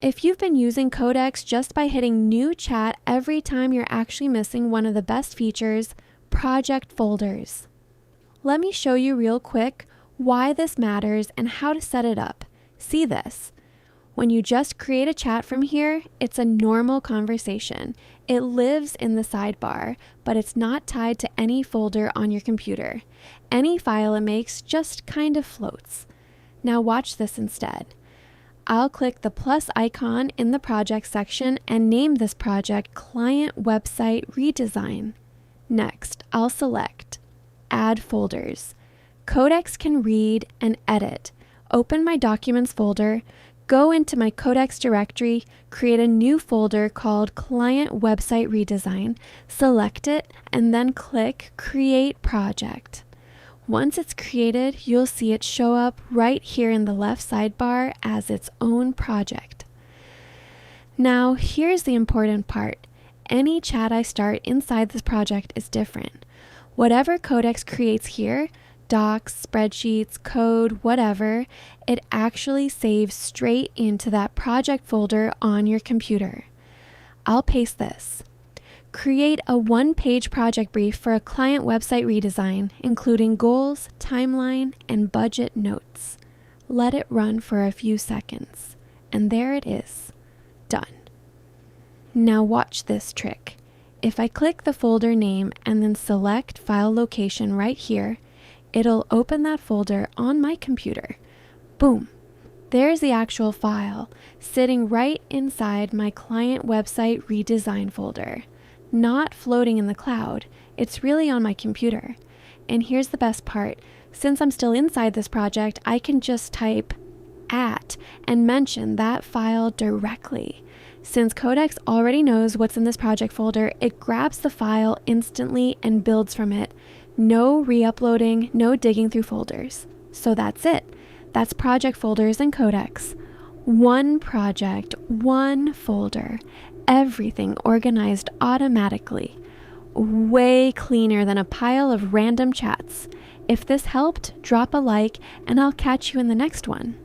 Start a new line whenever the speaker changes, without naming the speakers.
If you've been using Codex just by hitting New Chat every time, you're actually missing one of the best features, project folders. Let me show you real quick why this matters and how to set it up. See this? When you just create a chat from here, it's a normal conversation. It lives in the sidebar, but it's not tied to any folder on your computer. Any file it makes just kind of floats. Now watch this instead. I'll click the plus icon in the project section and name this project Client Website Redesign. Next, I'll select Add Folders. Codex can read and edit. Open my Documents folder, go into my Codex directory, create a new folder called Client Website Redesign, select it, and then click Create Project. Once it's created, you'll see it show up right here in the left sidebar as its own project. Now, here's the important part. Any chat I start inside this project is different. Whatever Codex creates here, docs, spreadsheets, code, whatever, it actually saves straight into that project folder on your computer. I'll paste this. Create a one-page project brief for a client website redesign, including goals, timeline, and budget notes. Let it run for a few seconds. And there it is. Done. Now watch this trick. If I click the folder name and then select file location right here, it'll open that folder on my computer. Boom. There's the actual file, sitting right inside my client website redesign folder. Not floating in the cloud, it's really on my computer. And here's the best part. Since I'm still inside this project, I can just type @ and mention that file directly. Since Codex already knows what's in this project folder, it grabs the file instantly and builds from it. No re-uploading, no digging through folders. So that's it. That's project folders in Codex. One project, one folder. Everything organized automatically. Way cleaner than a pile of random chats. If this helped, drop a like and I'll catch you in the next one.